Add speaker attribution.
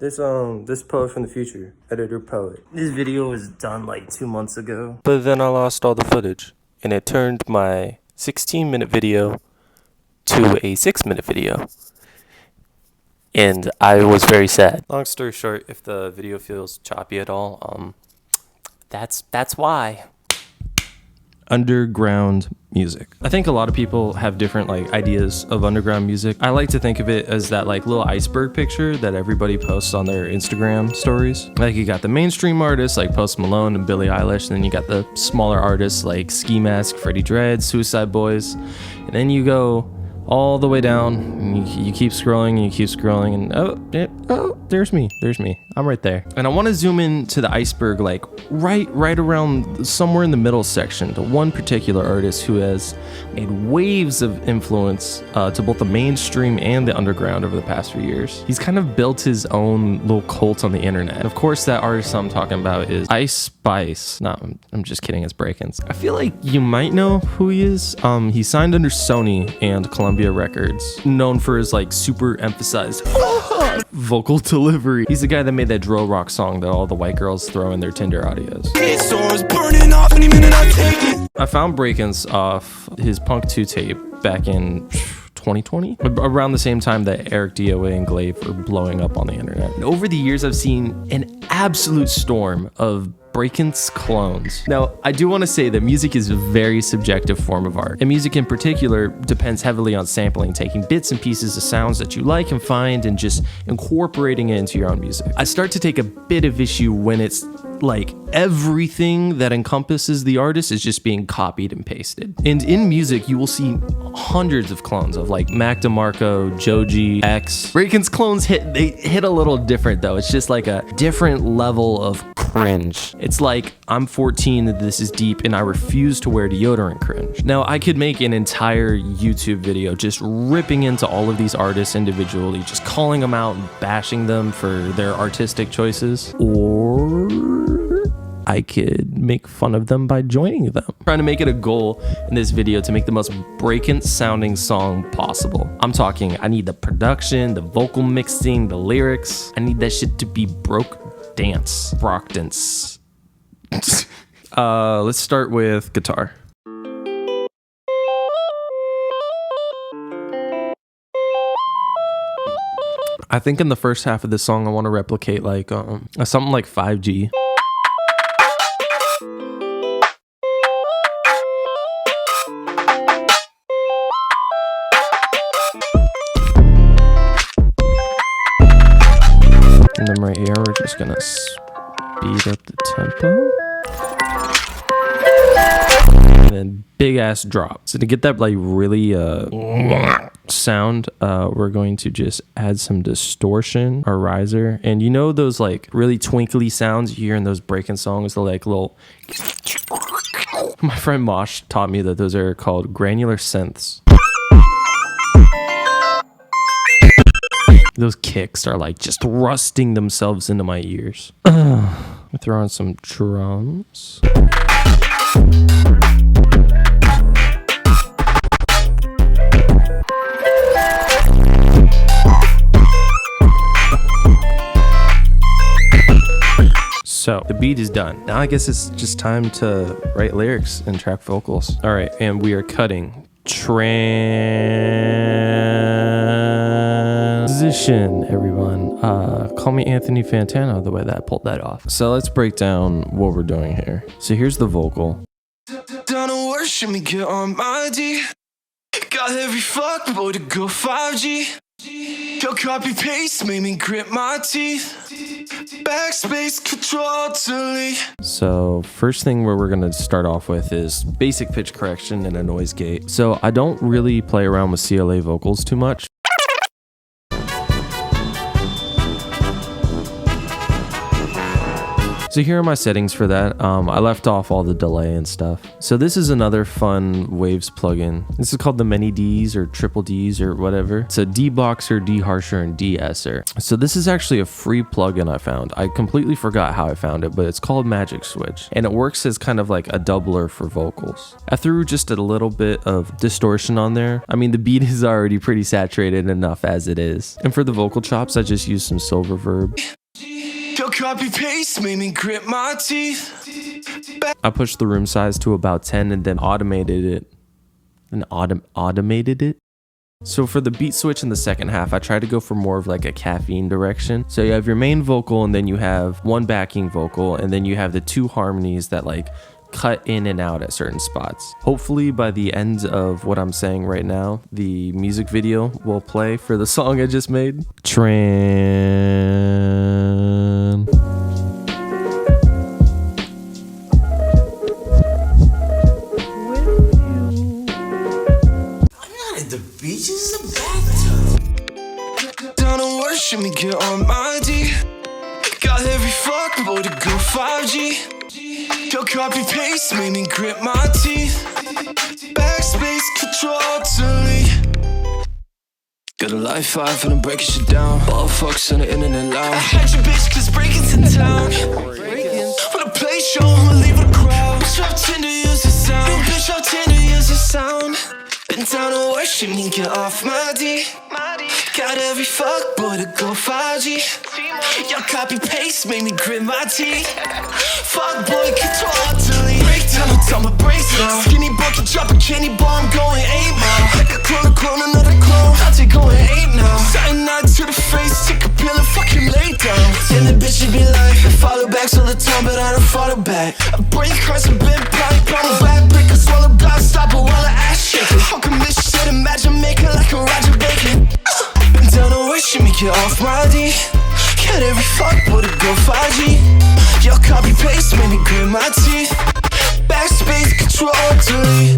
Speaker 1: This poet from the future, editor poet. This video was done like 2 months ago, but then I lost all the footage, and it turned my 16-minute video to a 6-minute video, and I was very sad. Long story short, if the video feels choppy at all, that's why. Underground music. I think a lot of people have different ideas of underground music. I like to think of it as that little iceberg picture that everybody posts on their Instagram stories. Like you got the mainstream artists like Post Malone and Billie Eilish, and then you got the smaller artists like Ski Mask, Freddie Dredd, Suicide Boys, and then you go all the way down and you keep scrolling and you keep scrolling and there's me, I'm right there. And I want to zoom in to the iceberg, like right around somewhere in the middle section, to one particular artist who has made waves of influence to both the mainstream and the underground over the past few years. He's kind of built his own little cult on the internet. And of course, that artist I'm talking about is Ice Spice. No, I'm just kidding, it's brakence. I feel like you might know who he is. He signed under Sony and Columbia Records, known for his super emphasized vocal delivery. He's the guy that made that drill rock song that all the white girls throw in their Tinder audios. I found brakence off his Punk 2 tape back in 2020, around the same time that Eric DOA and Glaive were blowing up on the internet. And over the years, I've seen an absolute storm of brakence clones. Now, I do want to say that music is a very subjective form of art, and music in particular depends heavily on sampling, taking bits and pieces of sounds that you like and find and just incorporating it into your own music. I start to take a bit of issue when it's like everything that encompasses the artist is just being copied and pasted. And in music, you will see hundreds of clones of Mac DeMarco, Joji, X. Brakence clones hit a little different though. It's just like a different level of cringe. It's like I'm 14, this is deep, and I refuse to wear deodorant cringe. Now, I could make an entire YouTube video just ripping into all of these artists individually, just calling them out and bashing them for their artistic choices, or I could make fun of them by joining them. I'm trying to make it a goal in this video to make the most brakence sounding song possible. I'm talking, I need the production, the vocal mixing, the lyrics. I need that shit to be broke dance. Let's start with guitar. I think in the first half of this song, I want to replicate something like 5G. And then right here, we're just gonna speed up the tempo. And then big ass drop. So to get that really sound, we're going to just add some distortion or riser. And you know those really twinkly sounds you hear in those brakence songs, the little. My friend Mosh taught me that those are called granular synths. Those kicks are just thrusting themselves into my ears. I throw on some drums. So the beat is done. Now I guess it's just time to write lyrics and track vocals. All right, and we are cutting transition, everyone. Call me Anthony Fantano, the way that I pulled that off. So let's break down what we're doing here. So here's the vocal. Don't worship me, get on my D. Got every fuck boy to go 5G. Yo, copy paste made me grit my teeth. Backspace control delete. So first thing where we're gonna start off with is basic pitch correction and a noise gate. So I don't really play around with CLA vocals too much. So here are my settings for that. I left off all the delay and stuff. So this is another fun Waves plugin. This is called the Many Ds or Triple Ds or whatever. It's a deboxer, deharsher, and de-esser. So this is actually a free plugin I found. I completely forgot how I found it, but it's called Magic Switch, and it works as kind of like a doubler for vocals. I threw just a little bit of distortion on there. I mean, the beat is already pretty saturated enough as it is. And for the vocal chops, I just used some silver verb.
Speaker 2: Your copy paste made me grit my teeth.
Speaker 1: I pushed the room size to about 10 and then automated it. So for the beat switch in the second half, I tried to go for more of like a caffeine direction. So you have your main vocal, and then you have one backing vocal, and then you have the two harmonies that like cut in and out at certain spots. Hopefully by the end of what I'm saying right now, the music video will play for the song I just made. Tran.
Speaker 2: The beach is a bathtub. Down to worship me, get on my D. Got every fuck boy to go 5G. Your copy paste made me grit my teeth. Backspace, control delete. Got a life 5 and I'm breaking shit down. All fucks on the internet loud. I had your bitch cause breaking's in town. Wanna play show, I'ma leave with a crowd. Bitch, I'm 10 to use the sound. Yo, bitch, I'm 10 to use the sound. Been down to worship me, get off my D. Got every fuck boy to go 5G. Your copy paste made me grit my teeth. Fuck boy, control delete. Breakdown, I'm done with breaks now. Skinny bucket, drop a candy bar, I'm going 8 mile. Like a clone, another clone. I'll take going 8 now. Cyanide to the face, take a pill and fucking lay down. Tell the bitch to be like, I follow back all the time, but I don't follow back. I break hearts and bend pipe, I'm a rap breaker, swallow God, stop it while I ass shaking. How come this shit imagine making like a Roger Bacon? Been down to worship me, get off my D. Got every fuck boy to go 5G. Your copy paste made me grit my teeth. Backspace, control delete.